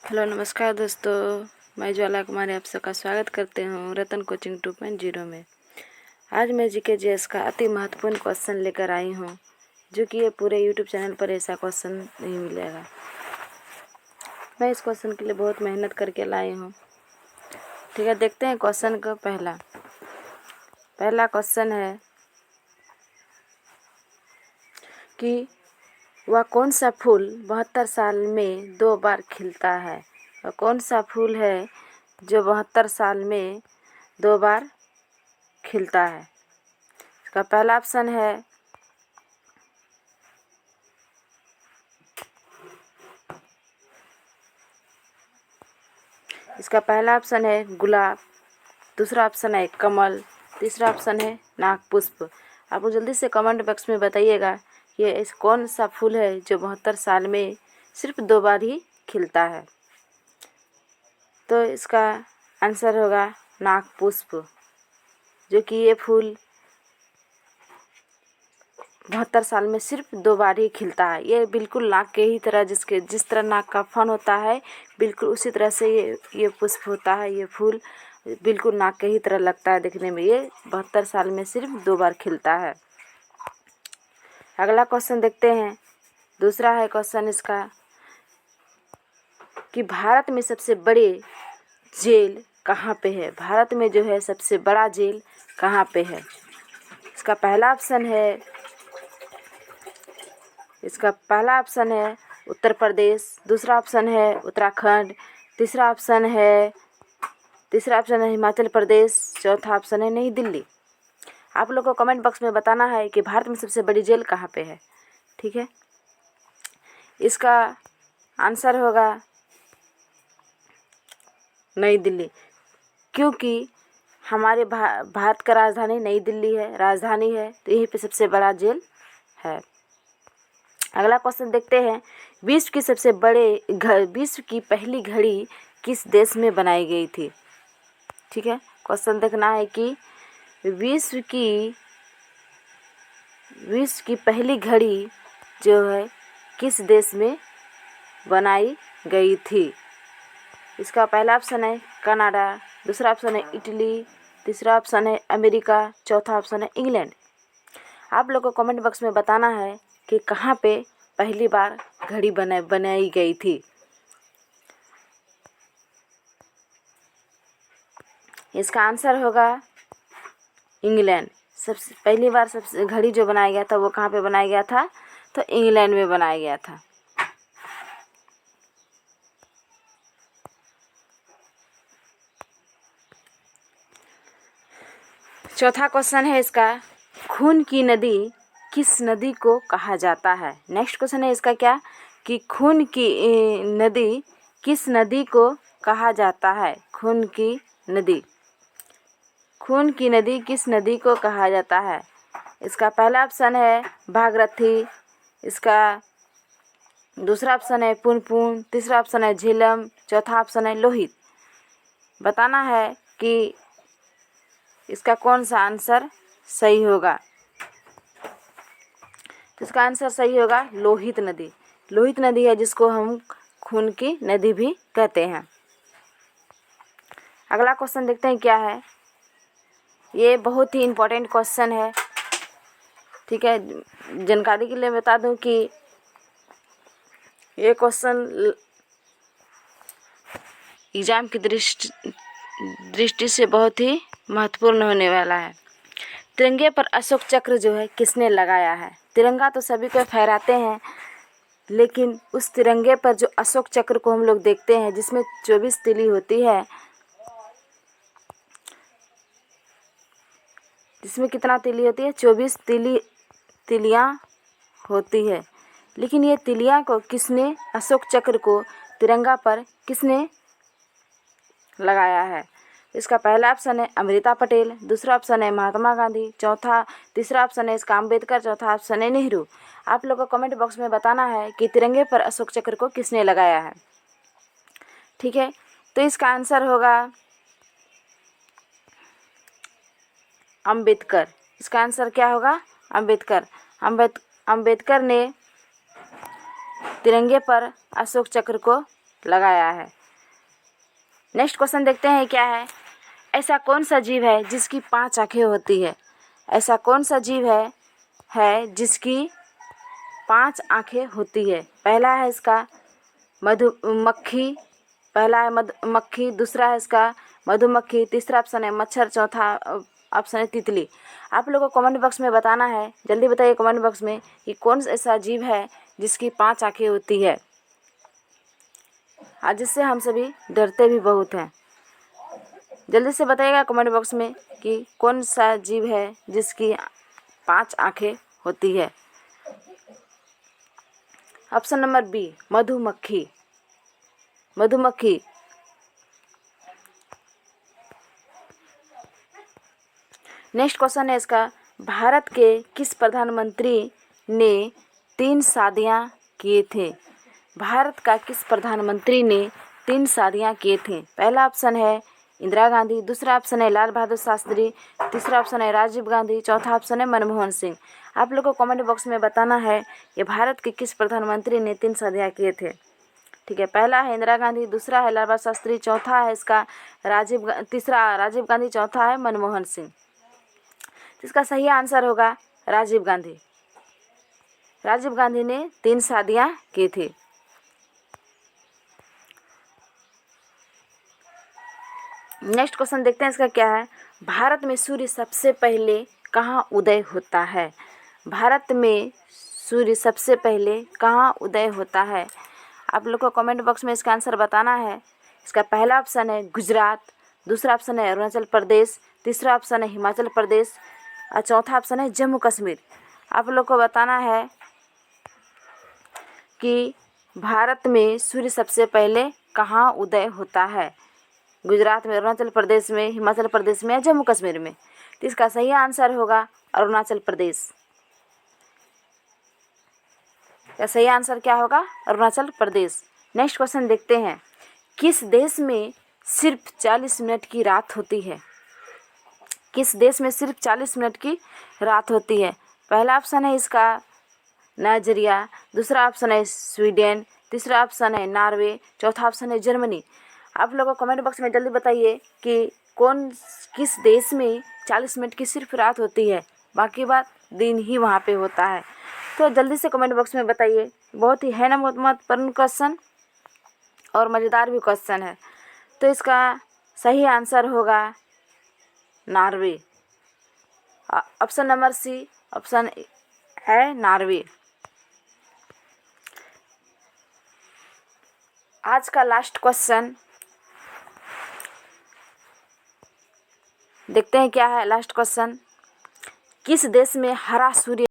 Hello नमस्कार दोस्तों, मैं ज्वाला कुमारी आप सबका स्वागत करते हूँ रतन कोचिंग 2.0 में। आज मैं जीके जीएस का अति महत्वपूर्ण क्वेश्चन लेकर आई हूँ, जो कि ये पूरे यूट्यूब चैनल पर ऐसा क्वेश्चन नहीं मिलेगा। मैं इस क्वेश्चन के लिए बहुत मेहनत करके लाई हूँ। ठीक है, देखते हैं क्वेश्चन का। पहला क्वेश्चन है कि वह कौन सा फूल 72 साल में 2 बार खिलता है। वह कौन सा फूल है जो 72 साल में 2 बार खिलता है। इसका पहला ऑप्शन है गुलाब, दूसरा ऑप्शन है कमल, तीसरा ऑप्शन है नागपुष्प। आप लोग जल्दी से कमेंट बॉक्स में बताइएगा ये कौन सा फूल है जो 72 साल में सिर्फ 2 बार ही खिलता है। तो इसका आंसर होगा नागपुष्प, जो कि ये फूल 72 साल में सिर्फ 2 बार ही खिलता है। ये बिल्कुल नाक के ही तरह, जिस तरह नाक का फन होता है, बिल्कुल उसी तरह से ये पुष्प होता है। ये फूल बिल्कुल नाक के ही तरह लगता है दिखने में। ये 72 साल में सिर्फ 2 बार खिलता है। अगला क्वेश्चन देखते हैं। दूसरा है क्वेश्चन इसका कि भारत में सबसे बड़े जेल कहाँ पे है। भारत में जो है सबसे बड़ा जेल कहाँ पे है। इसका पहला ऑप्शन है उत्तर प्रदेश, दूसरा ऑप्शन है उत्तराखंड, तीसरा ऑप्शन है हिमाचल प्रदेश, चौथा ऑप्शन है नई दिल्ली। आप लोगों को कमेंट बॉक्स में बताना है कि भारत में सबसे बड़ी जेल कहाँ पे है। ठीक है, इसका आंसर होगा नई दिल्ली, क्योंकि हमारे भारत का राजधानी नई दिल्ली है, राजधानी है, तो यहीं पे सबसे बड़ा जेल है। अगला क्वेश्चन देखते हैं। विश्व की पहली घड़ी किस देश में बनाई गई थी। ठीक है, क्वेश्चन देखना है कि विश्व की पहली घड़ी जो है किस देश में बनाई गई थी। इसका पहला ऑप्शन है कनाडा, दूसरा ऑप्शन है इटली, तीसरा ऑप्शन है अमेरिका, चौथा ऑप्शन है इंग्लैंड। आप लोगों को कमेंट बॉक्स में बताना है कि कहाँ पे पहली बार घड़ी बनाई गई थी। इसका आंसर होगा इंग्लैंड। सबसे पहली बार सबसे घड़ी जो बनाया गया था वो कहाँ पे बनाया गया था, तो इंग्लैंड में बनाया गया था। चौथा क्वेश्चन है इसका, खून की नदी किस नदी को कहा जाता है। नेक्स्ट क्वेश्चन है इसका क्या कि खून की नदी किस नदी को कहा जाता है। खून की नदी किस नदी को कहा जाता है। इसका पहला ऑप्शन है भागीरथी, इसका दूसरा ऑप्शन है पुनपुन, तीसरा ऑप्शन है झेलम, चौथा ऑप्शन है लोहित। बताना है कि इसका कौन सा आंसर सही होगा। इसका आंसर सही होगा लोहित नदी। लोहित नदी है जिसको हम खून की नदी भी कहते हैं। अगला क्वेश्चन देखते हैं क्या है। ये बहुत ही इम्पोर्टेंट क्वेश्चन है। ठीक है, जानकारी के लिए बता दूं कि ये क्वेश्चन एग्जाम की दृष्टि से बहुत ही महत्वपूर्ण होने वाला है। तिरंगे पर अशोक चक्र जो है किसने लगाया है। तिरंगा तो सभी को फहराते हैं, लेकिन उस तिरंगे पर जो अशोक चक्र को हम लोग देखते हैं जिसमें 24 तिली होती है, जिसमें कितना तिली होती है, 24 तिलियां होती है। लेकिन ये तिलियां को किसने, अशोक चक्र को तिरंगा पर किसने लगाया है। इसका पहला ऑप्शन है अमृता पटेल, दूसरा ऑप्शन है महात्मा गांधी, तीसरा ऑप्शन है इसका अम्बेडकर, चौथा ऑप्शन है नेहरू। आप लोगों को कमेंट बॉक्स में बताना है कि तिरंगे पर अशोक चक्र को किसने लगाया है। ठीक है, तो इसका आंसर होगा अम्बेडकर। इसका आंसर क्या होगा, अम्बेडकर। अम्बेडकर ने तिरंगे पर अशोक चक्र को लगाया है। नेक्स्ट क्वेश्चन देखते हैं क्या है। ऐसा कौन सा जीव है जिसकी 5 आँखें होती है? ऐसा कौन सा जीव है जिसकी 5 आँखें होती है? पहला है इसका मधुमक्खी, पहला है मधुमक्खी, दूसरा है इसका मधुमक्खी, तीसरा ऑप्शन है मच्छर, चौथा ऑप्शन है तितली। आप लोगों को कमेंट बॉक्स में बताना है, जल्दी बताइए कमेंट बॉक्स में कि कौन ऐसा जीव है जिसकी 5 आँखें होती है, और जिससे हम सभी डरते भी बहुत हैं। जल्दी से बताइएगा कमेंट बॉक्स में कि कौन सा जीव है जिसकी 5 आँखें होती है। ऑप्शन नंबर बी, मधुमक्खी। मधुमक्खी। नेक्स्ट क्वेश्चन है इसका, भारत के किस प्रधानमंत्री ने 3 शादियां किए थे? भारत का किस प्रधानमंत्री ने 3 शादियां किए थे? पहला ऑप्शन है इंदिरा गांधी, दूसरा ऑप्शन है लाल बहादुर शास्त्री, तीसरा ऑप्शन है राजीव गांधी, चौथा ऑप्शन है मनमोहन सिंह। आप लोग को कमेंट बॉक्स में बताना है कि भारत के किस प्रधानमंत्री ने 3 शादियां किए थे। ठीक है, पहला है इंदिरा गांधी, दूसरा है लाल बहादुर शास्त्री, चौथा है इसका तीसरा राजीव गांधी, चौथा है मनमोहन सिंह। इसका सही आंसर होगा राजीव गांधी। राजीव गांधी ने 3 शादियां की थी। नेक्स्ट क्वेश्चन देखते हैं इसका क्या है। भारत में सूर्य सबसे पहले कहाँ उदय होता है? भारत में सूर्य सबसे पहले कहाँ उदय होता है? आप लोग को कमेंट बॉक्स में इसका आंसर बताना है। इसका पहला ऑप्शन है गुजरात, दूसरा ऑप्शन है अरुणाचल प्रदेश, तीसरा ऑप्शन है हिमाचल प्रदेश और चौथा ऑप्शन है जम्मू कश्मीर। आप लोग को बताना है कि भारत में सूर्य सबसे पहले कहाँ उदय होता है, गुजरात में, अरुणाचल प्रदेश में, हिमाचल प्रदेश में या जम्मू कश्मीर में। तो इसका सही आंसर होगा अरुणाचल प्रदेश। या सही आंसर क्या होगा? अरुणाचल प्रदेश। नेक्स्ट क्वेश्चन देखते हैं, किस देश में सिर्फ 40 मिनट की रात होती है? किस देश में सिर्फ 40 मिनट की रात होती है? पहला ऑप्शन है इसका नाइजीरिया, दूसरा ऑप्शन है स्वीडन, तीसरा ऑप्शन है नॉर्वे, चौथा ऑप्शन है जर्मनी। आप लोगों को कमेंट बॉक्स में जल्दी बताइए कि किस देश में 40 मिनट की सिर्फ रात होती है, बाकी बात दिन ही वहाँ पे होता है। तो जल्दी से कमेंट बॉक्स में बताइए। बहुत ही है ना महत्वपूर्ण क्वेश्चन और मज़ेदार भी क्वेश्चन है। तो इसका सही आंसर होगा Norway. Option number C option है नॉर्वे। आज का लास्ट क्वेश्चन देखते हैं क्या है। लास्ट क्वेश्चन, किस देश में हरा सूर्य